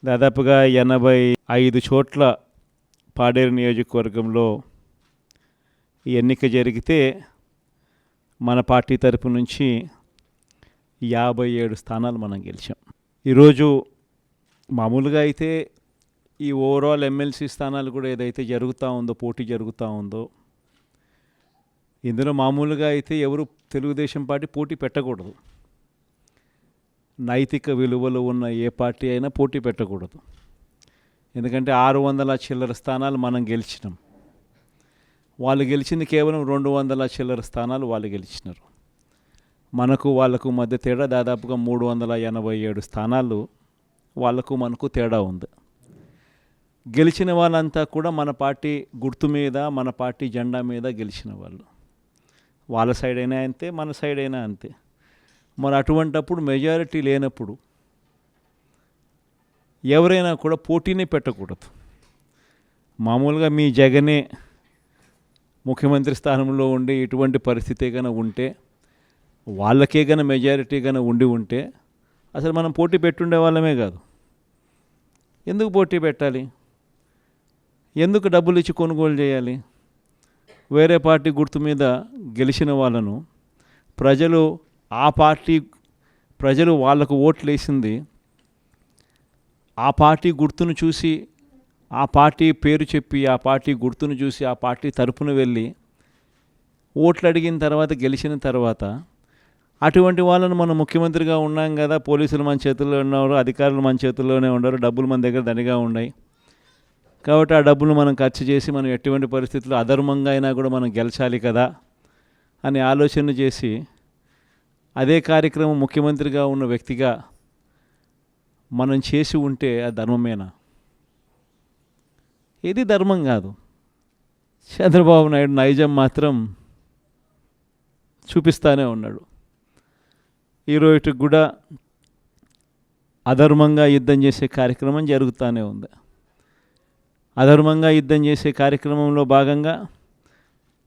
దాదాపుగా 85 చోట్ల పాడేరు నియోజకవర్గంలో ఈ ఎన్నిక జరిగితే మన పార్టీ తరపు నుంచి 57 స్థానాలు మనం గెలిచాం. ఈరోజు మామూలుగా అయితే ఈ ఓవరాల్ ఎమ్మెల్సీ స్థానాలు కూడా ఏదైతే జరుగుతూ ఉందో, పోటీ జరుగుతూ ఉందో, ఇందులో మామూలుగా అయితే ఎవరు తెలుగుదేశం పార్టీ పోటీ పెట్టకూడదు. నైతిక విలువలు ఉన్న ఏ పార్టీ అయినా పోటీ పెట్టకూడదు. ఎందుకంటే 600 చిల్లర స్థానాలు మనం గెలిచినాం. వాళ్ళు గెలిచింది కేవలం 200 చిల్లర స్థానాలు వాళ్ళు గెలిచినారు. మనకు వాళ్ళకు మధ్య తేడా దాదాపుగా 387 స్థానాలు వాళ్ళకు మనకు తేడా ఉంది. గెలిచిన వాళ్ళంతా కూడా మన పార్టీ గుర్తు మీద, మన పార్టీ జెండా మీద గెలిచిన వాళ్ళు. వాళ్ళ సైడ్ అయినా అంతే, మన సైడ్ అయినా అంతే. మరి అటువంటప్పుడు మెజారిటీ లేనప్పుడు ఎవరైనా కూడా పోటీనే పెట్టకూడదు. మామూలుగా మీ జగనే ముఖ్యమంత్రి స్థానంలో ఉండి ఇటువంటి పరిస్థితి కనుక ఉంటే, వాళ్ళకే కనుక మెజారిటీ కనుక ఉంటే అసలు మనం పోటీ పెట్టుండే వాళ్ళమే కాదు. ఎందుకు పోటీ పెట్టాలి? ఎందుకు డబ్బులు ఇచ్చి కొనుగోలు చేయాలి? వేరే పార్టీ గుర్తు మీద గెలిచిన వాళ్ళను ప్రజలు వాళ్ళకు ఓట్లు వేసింది ఆ పార్టీ గుర్తును చూసి, ఆ పార్టీ పేరు చెప్పి, ఆ పార్టీ గుర్తును చూసి, ఆ పార్టీ తరపున వెళ్ళి ఓట్లు అడిగిన తర్వాత, గెలిచిన తర్వాత అటువంటి వాళ్ళను మనం ముఖ్యమంత్రిగా ఉన్నాం కదా, పోలీసులు మన చేతుల్లో ఉన్నారు, అధికారులు మన చేతుల్లోనే ఉన్నారు, డబ్బులు మన దగ్గర దండిగా ఉన్నాయి కాబట్టి ఆ డబ్బులు మనం ఖర్చు చేసి మనం ఎటువంటి పరిస్థితుల్లో అధర్మంగా అయినా కూడా మనం గెలిచాలి కదా అని ఆలోచన చేసి, అదే కార్యక్రమం ముఖ్యమంత్రిగా ఉన్న వ్యక్తిగా మనం చేసి ఉంటే అది ధర్మమేనా? ఇది ధర్మం కాదు. చంద్రబాబు నాయుడు నైజం మాత్రం చూపిస్తూనే ఉన్నాడు. ఈరోజు కూడా అధర్మంగా యుద్ధం చేసే కార్యక్రమం జరుగుతూనే ఉంది. అధర్మంగా యుద్ధం చేసే కార్యక్రమంలో భాగంగా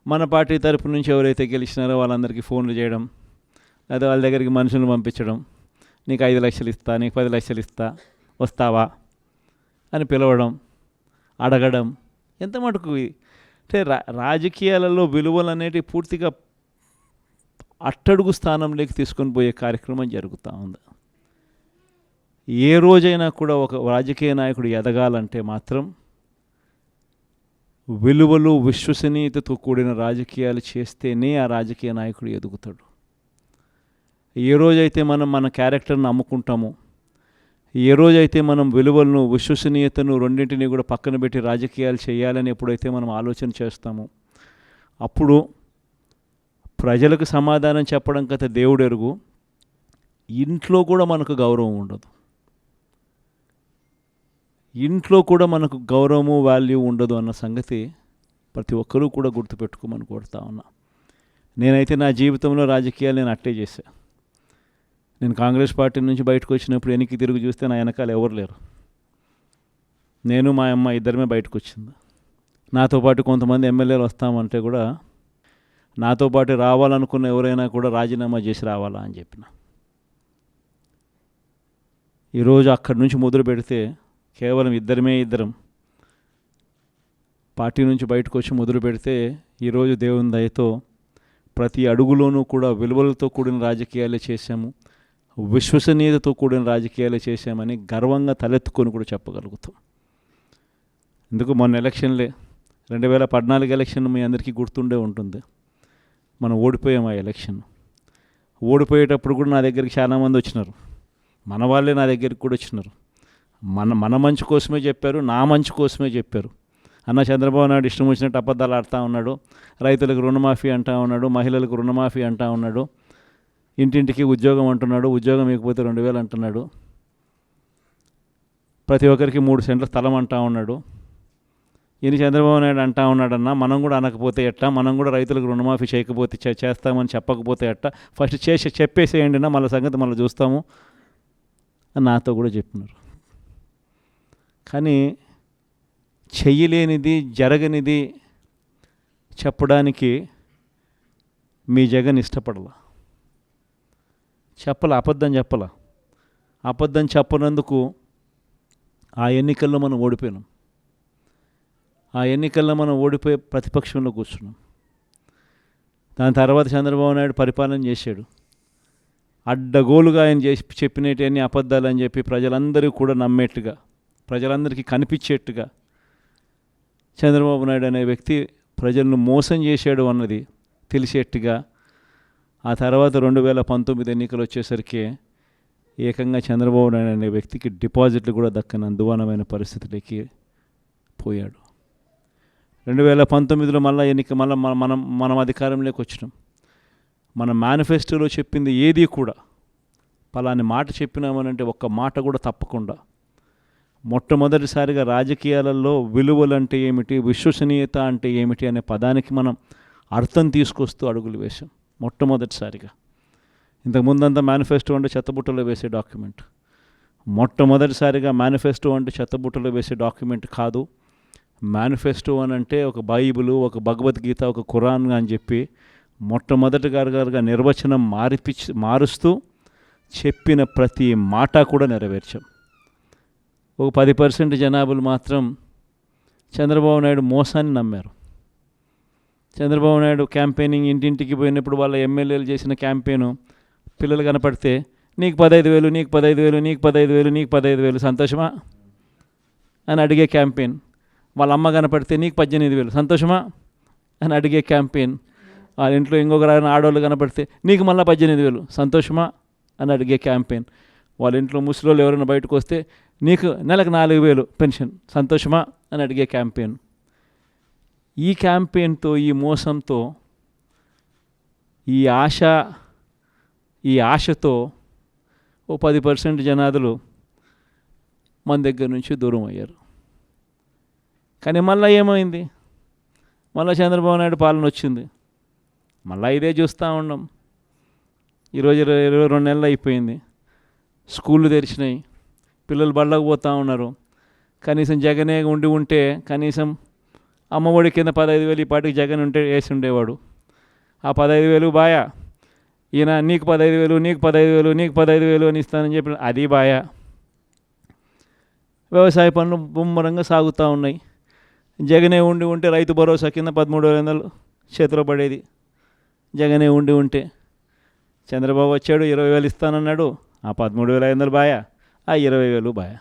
మన పార్టీ తరపు నుంచి ఎవరైతే గెలిచినారో వాళ్ళందరికీ ఫోన్లు చేయడం, లేదా వాళ్ళ దగ్గరికి మనుషులను పంపించడం, నీకు 5 లక్షలు ఇస్తా, నీకు 10 లక్షలు ఇస్తా, వస్తావా అని పిలవడం, అడగడం. ఎంత మటుకు అంటే రాజకీయాలలో విలువలు అనేటివి పూర్తిగా అట్టడుగు స్థానంలోకి తీసుకొని పోయే కార్యక్రమం జరుగుతూ ఉంది. ఏ రోజైనా కూడా ఒక రాజకీయ నాయకుడు ఎదగాలంటే మాత్రం విలువలు, విశ్వసనీయతతో కూడిన రాజకీయాలు చేస్తేనే ఆ రాజకీయ నాయకుడు ఎదుగుతాడు. ఏ రోజైతే మనం మన క్యారెక్టర్ని అమ్ముకుంటామో, ఏ రోజైతే మనం విలువలను, విశ్వసనీయతను రెండింటినీ కూడా పక్కన పెట్టి రాజకీయాలు చేయాలని ఎప్పుడైతే మనం ఆలోచన చేస్తామో, అప్పుడు ప్రజలకు సమాధానం చెప్పడం కథ దేవుడు ఎరుగు, ఇంట్లో కూడా మనకు గౌరవం ఉండదు. ఇంట్లో కూడా మనకు గౌరవము, వాల్యూ ఉండదు అన్న సంగతి ప్రతి ఒక్కరూ కూడా గుర్తుపెట్టుకోమని కోరుతా ఉన్నా. నేనైతే నా జీవితంలో రాజకీయాలు నేను అట్టే చేశా. నేను కాంగ్రెస్ పార్టీ నుంచి బయటకు వచ్చినప్పుడు వెనక్కి తిరిగి చూస్తే నా వెనకాల ఎవరు లేరు. నేను మా అమ్మ ఇద్దరమే బయటకు వచ్చింది. నాతో పాటు కొంతమంది ఎమ్మెల్యేలు వస్తామంటే కూడా నాతో పాటు రావాలనుకున్న ఎవరైనా కూడా రాజీనామా చేసి రావాలా అని చెప్పిన. ఈరోజు అక్కడి నుంచి మొదలు పెడితే కేవలం ఇద్దరం పార్టీ నుంచి బయటకు వచ్చి మొదలు పెడితే ఈరోజు దేవుని దయతో ప్రతి అడుగులోనూ కూడా విలువలతో కూడిన రాజకీయాలే చేశాము, విశ్వసనీయతతో కూడిన రాజకీయాలే చేశామని గర్వంగా తలెత్తుకొని కూడా చెప్పగలుగుతాం. ఎందుకు మొన్న ఎలక్షన్లే 2014 ఎలక్షన్ మీ అందరికీ గుర్తుండే ఉంటుంది. మనం ఓడిపోయాం ఆ ఎలక్షన్. ఓడిపోయేటప్పుడు కూడా నా దగ్గరికి చాలామంది వచ్చినారు. మన వాళ్ళే నా దగ్గరికి కూడా వచ్చినారు. మన మంచి కోసమే చెప్పారు, నా మంచి కోసమే చెప్పారు. అన్న చంద్రబాబు నాయుడు ఇష్టం వచ్చినట్టు అబద్ధాలు ఆడుతూ ఉన్నాడు, రైతులకు రుణమాఫీ అంటూ ఉన్నాడు, మహిళలకు రుణమాఫీ అంటూ ఉన్నాడు, ఇంటింటికి ఉద్యోగం అంటున్నాడు, ఉద్యోగం ఇకపోతే 2000 అంటున్నాడు, ప్రతి ఒక్కరికి 3 సెంట్ల స్థలం అంటూ ఉన్నాడు. ఈయన చంద్రబాబు నాయుడు అంటూ ఉన్నాడన్నా, మనం కూడా అనకపోతే ఎట్టా, మనం కూడా రైతులకు రుణమాఫీ చేయకపోతే చేస్తామని చెప్పకపోతే ఎట్టా, ఫస్ట్ చెప్పేసేయండి నా, మళ్ళీ సంగతి మళ్ళీ చూస్తాము అని నాతో కూడా చెప్పినారు. కానీ చెయ్యలేనిది, జరగనిది చెప్పడానికి మీ జగన్ ఇష్టపడలా. అబద్ధం చెప్పనందుకు ఆ ఎన్నికల్లో మనం ఓడిపోయినాం. ఆ ఎన్నికల్లో మనం ఓడిపోయి ప్రతిపక్షంలో కూర్చున్నాం. దాని తర్వాత చంద్రబాబు నాయుడు పరిపాలన చేశాడు. అడ్డగోలుగా ఆయన చెప్పినవన్నీ అబద్ధాలని చెప్పి ప్రజలందరూ కూడా నమ్మేట్టుగా, ప్రజలందరికీ కనిపించేట్టుగా చంద్రబాబు నాయుడు అనే వ్యక్తి ప్రజలను మోసం చేశాడు అన్నది తెలిసేట్టుగా ఆ తర్వాత 2019 ఎన్నికలు వచ్చేసరికి ఏకంగా చంద్రబాబు నాయుడు అనే వ్యక్తికి డిపాజిట్లు కూడా దక్కని అందువానమైన పరిస్థితులకి పోయాడు. 2019లో మనం అధికారంలోకి వచ్చినాం. మన మేనిఫెస్టోలో చెప్పింది ఏది కూడా పలాని మాట చెప్పినామనంటే ఒక్క మాట కూడా తప్పకుండా మొట్టమొదటిసారిగా రాజకీయాలలో విలువలు అంటే ఏమిటి, విశ్వసనీయత అంటే ఏమిటి అనే పదానికి మనం అర్థం తీసుకొస్తూ అడుగులు వేశాం మొట్టమొదటిసారిగా. ఇంతకుముందంతా మేనిఫెస్టో అంటే చెత్తబుట్టలో వేసే డాక్యుమెంట్. మొట్టమొదటిసారిగా మేనిఫెస్టో అంటే చెత్తబుట్టలో వేసే డాక్యుమెంట్ కాదు. మేనిఫెస్టో అని అంటే ఒక బైబిలు, ఒక భగవద్గీత, ఒక ఖురాన్ అని చెప్పి మొట్టమొదటిగా నిర్వచనం మారుస్తూ చెప్పిన ప్రతి మాట కూడా నెరవేర్చాం. ఒక 10% జనాభాలు మాత్రం చంద్రబాబు నాయుడు మోసాన్ని నమ్మారు. చంద్రబాబు నాయుడు క్యాంపెయినింగ్ ఇంటింటికి పోయినప్పుడు వాళ్ళ ఎమ్మెల్యేలు చేసిన క్యాంపెయిన్ పిల్లలు కనపడితే నీకు 15,000, నీకు 15,000, నీకు 15,000, నీకు 15,000 సంతోషమా అని అడిగే క్యాంపెయిన్. వాళ్ళ అమ్మ కనపడితే నీకు 18,000 సంతోషమా అని అడిగే క్యాంపెయిన్. వాళ్ళ ఇంట్లో ఇంకొక ఆడవాళ్ళు కనపడితే నీకు మళ్ళీ 18,000 సంతోషమా అని అడిగే క్యాంపెయిన్. వాళ్ళ ఇంట్లో ముసలోళ్ళు ఎవరైనా బయటకు వస్తే నీకు నెలకు 4,000 పెన్షన్ సంతోషమా అని అడిగే క్యాంపెయిన్. ఈ క్యాంపెయిన్తో, ఈ మోసంతో, ఈ ఆశతో ఓ 10% జనాదులు మన దగ్గర నుంచి దూరం అయ్యారు. కానీ మళ్ళీ ఏమైంది? మళ్ళీ చంద్రబాబు నాయుడు పాలన వచ్చింది. మళ్ళీ ఇదే చూస్తూ ఉన్నాం. ఈరోజు 22 నెలలు అయిపోయింది. స్కూళ్ళు తెరిచినాయి, పిల్లలు బళ్ళకు పోతూ ఉన్నారు. కనీసం జగనే ఉంటే కనీసం అమ్మఒడి కింద 15,000 ఈ పాటికి జగన్ వేసి ఉండేవాడు. ఆ 15,000 బాయా, ఈయన నీకు 15,000, నీకు 15,000, నీకు 15,000 అని ఇస్తానని చెప్పి అది బాయా. వ్యవసాయ పనులు ముమ్మరంగా సాగుతూ ఉన్నాయి. జగనే ఉంటే రైతు భరోసా కింద 13,500 చేతిలో పడేది. జగనే ఉంటే చంద్రబాబు వచ్చాడు, 20,000 ఇస్తానన్నాడు. ఆ 13,500 బాయా, ఆ 20,000 బాయా.